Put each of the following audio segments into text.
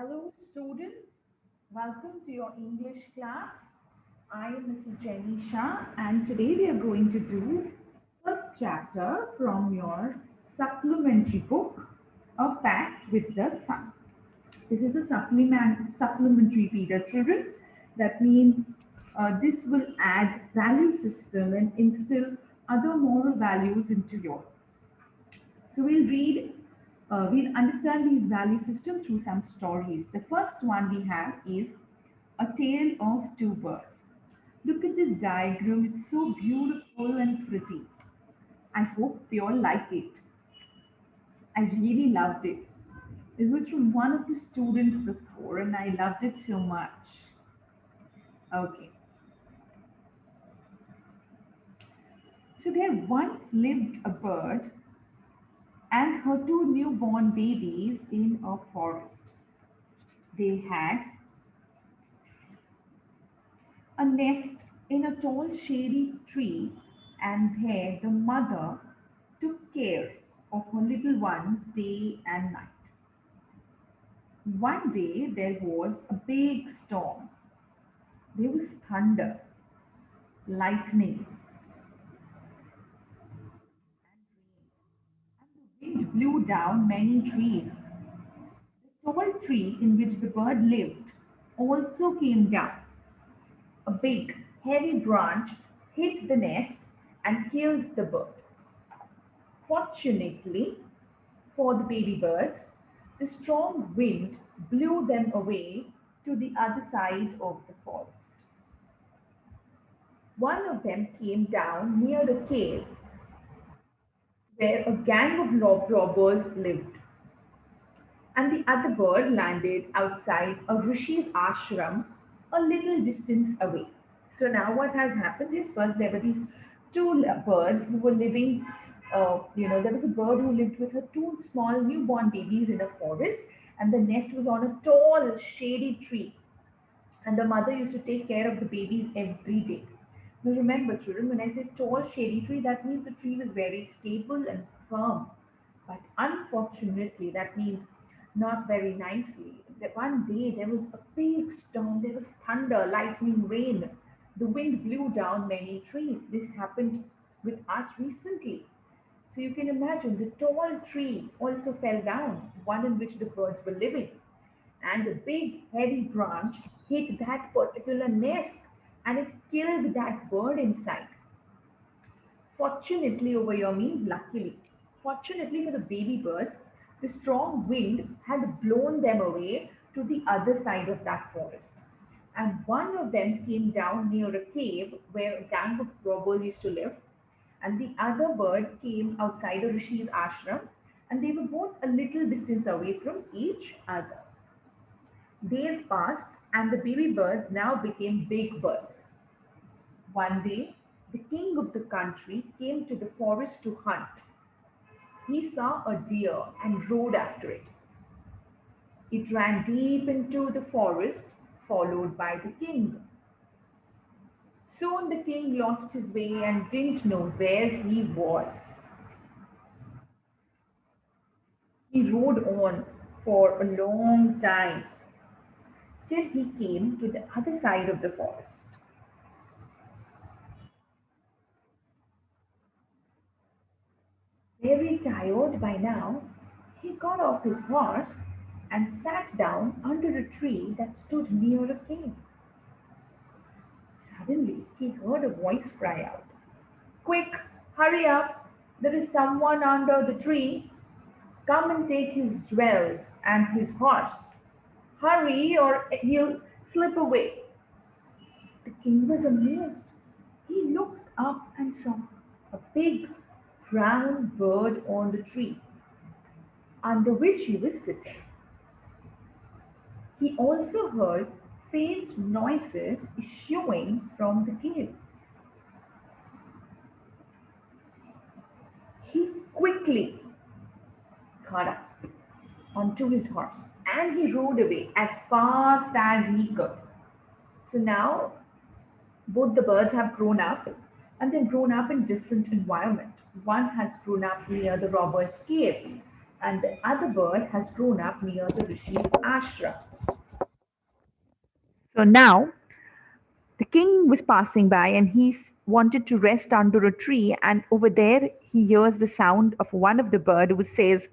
Hello, students. Welcome to your English class. I am Mrs. Jenny Shah, and today we are going to do first chapter from your supplementary book, A Pact with the Sun. This is a supplementary reader, children. That means this will add value system and instill other moral values into your. So we'll understand these value systems through some stories. The first one we have is A Tale of Two Birds. Look at this diagram, it's so beautiful and pretty. I hope you all like it. I really loved it. It was from one of the students before, and I loved it so much. Okay, so there once lived a bird and her two newborn babies in a forest. They had a nest in a tall shady tree, and there the mother took care of her little ones day and night. One day there was a big storm. There was thunder, lightning, and the wind blew down many trees. The tall tree in which the bird lived also came down. A big, heavy branch hit the nest and killed the bird. Fortunately for the baby birds, the strong wind blew them away to the other side of the forest. One of them came down near a cave where a gang of robbers lived, and the other bird landed outside a rishi's ashram a little distance away. So now what has happened is first there were these two birds who were living. There was a bird who lived with her two small newborn babies in a forest, and the nest was on a tall, shady tree. And the mother used to take care of the babies every day. Now remember, children, when I say tall, shady tree, that means the tree was very stable and firm. But unfortunately, that means not very nicely. That one day there was a big storm, there was thunder, lightning, rain. The wind blew down many trees. This happened with us recently. So you can imagine the tall tree also fell down, one in which the birds were living. And a big heavy branch hit that particular nest and it killed that bird inside. Fortunately, over here means luckily. Fortunately for the baby birds, the strong wind had blown them away to the other side of that forest. And one of them came down near a cave where a gang of robbers used to live, and the other bird came outside a rishi's ashram, and they were both a little distance away from each other. Days passed, and the baby birds now became big birds. One day, the king of the country came to the forest to hunt. He saw a deer and rode after it. It ran deep into the forest, followed by the king. Soon the king lost his way and didn't know where he was. He rode on for a long time till he came to the other side of the forest. Very tired by now, he got off his horse and sat down under a tree that stood near a cave. Suddenly, he heard a voice cry out, "Quick, hurry up! There is someone under the tree. Come and take his jewels and his horse. Hurry, or he'll slip away." The king was amazed. He looked up and saw a big brown bird on the tree under which he was sitting. He also heard faint noises issuing from the cave. He quickly got up onto his horse and he rode away as fast as he could. So now both the birds have grown up and they've grown up in different environment. One has grown up near the robber's cave and the other bird has grown up near the Rishi's ashram. So now the king was passing by and wanted to rest under a tree, and over there he hears the sound of one of the bird who says,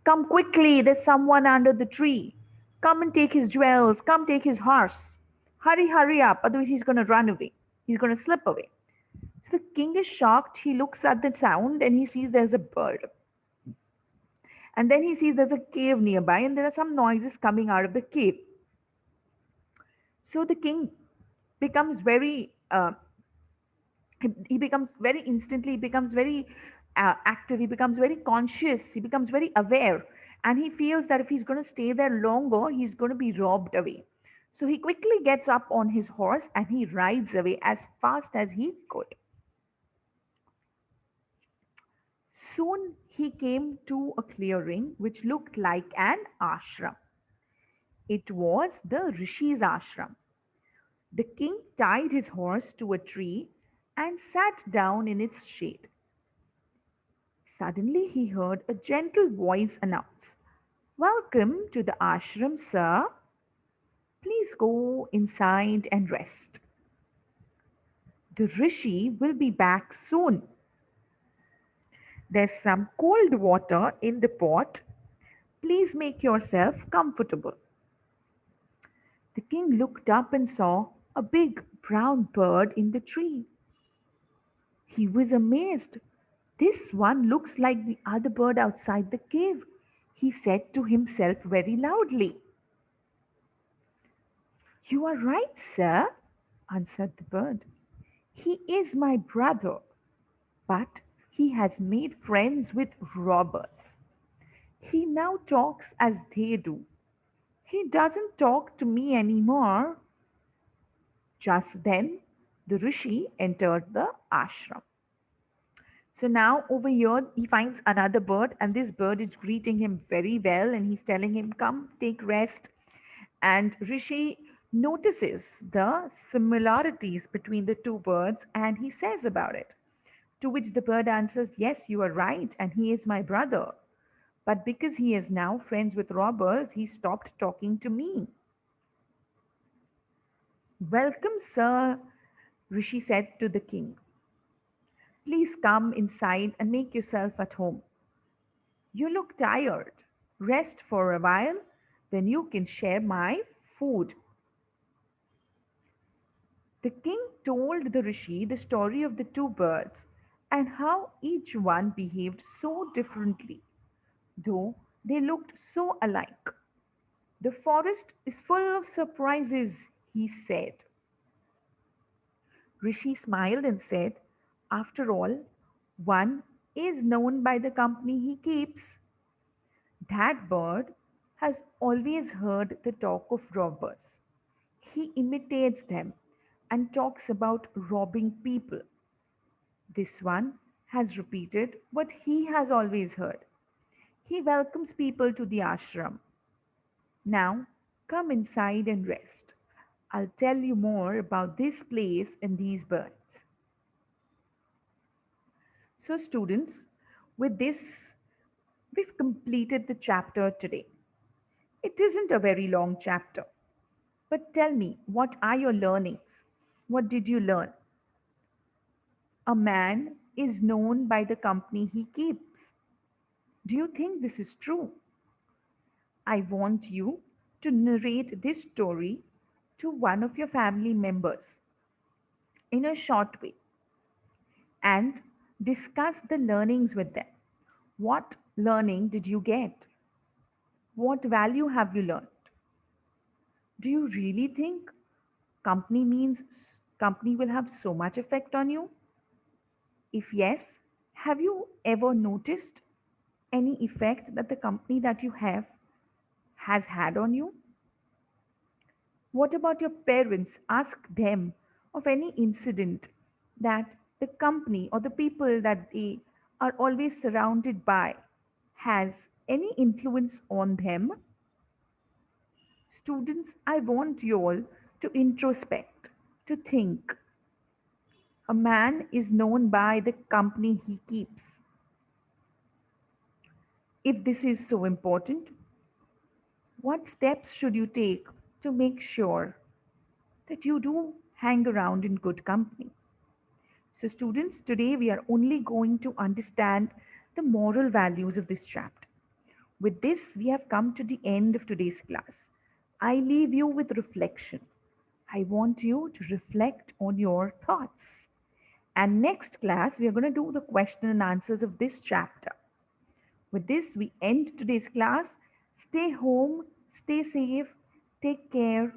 "Come quickly, there's someone under the tree. Come and take his jewels, come take his horse. Hurry, hurry up, otherwise he's going to run away. He's going to slip away." So the king is shocked. He looks at the sound and he sees there's a bird. And then he sees there's a cave nearby and there are some noises coming out of the cave. So the king becomes he becomes very instantly, he becomes very active, he becomes very conscious, he becomes very aware, and he feels that if he's going to stay there longer, he's going to be robbed away. So he quickly gets up on his horse and he rides away as fast as he could. Soon he came to a clearing which looked like an ashram. It was the Rishi's ashram. The king tied his horse to a tree and sat down in its shade. Suddenly he heard a gentle voice announce, "Welcome to the ashram, sir. Please go inside and rest. The rishi will be back soon. There's some cold water in the pot. Please make yourself comfortable." The king looked up and saw a big brown bird in the tree. He was amazed. "This one looks like the other bird outside the cave," he said to himself very loudly. "You are right, sir," answered the bird. "He is my brother, but he has made friends with robbers. He now talks as they do. He doesn't talk to me anymore." Just then, the rishi entered the ashram. So now over here, he finds another bird, and this bird is greeting him very well, and he's telling him, "Come, take rest." And Rishi notices the similarities between the two birds, and he says about it. To which the bird answers, "Yes, you are right, and he is my brother. But because he is now friends with robbers, he stopped talking to me." "Welcome, sir," Rishi said to the king. "Please come inside and make yourself at home. You look tired. Rest for a while, then you can share my food." The king told the rishi the story of the two birds and how each one behaved so differently, though they looked so alike. "The forest is full of surprises," he said. Rishi smiled and said, "After all, one is known by the company he keeps. That bird has always heard the talk of robbers. He imitates them and talks about robbing people. This one has repeated what he has always heard. He welcomes people to the ashram. Now, come inside and rest. I'll tell you more about this place and these birds." So, students, with this, we've completed the chapter today. It isn't a very long chapter, but tell me, what are your learnings? What did you learn? A man is known by the company he keeps. Do you think this is true? I want you to narrate this story to one of your family members in a short way and discuss the learnings with them. What learning did you get? What value have you learned? Do you really think company will have so much effect on you? If yes, have you ever noticed any effect that the company that you have has had on you? What about your parents? Ask them of any incident that the company or the people that they are always surrounded by has any influence on them. Students, I want you all to introspect, to think. A man is known by the company he keeps. If this is so important, what steps should you take to make sure that you do hang around in good company? So, students, today we are only going to understand the moral values of this chapter. With this, we have come to the end of today's class. I leave you with reflection. I want you to reflect on your thoughts. And next class, we are going to do the question and answers of this chapter. With this, we end today's class. Stay home, stay safe, take care,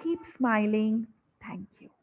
keep smiling. Thank you.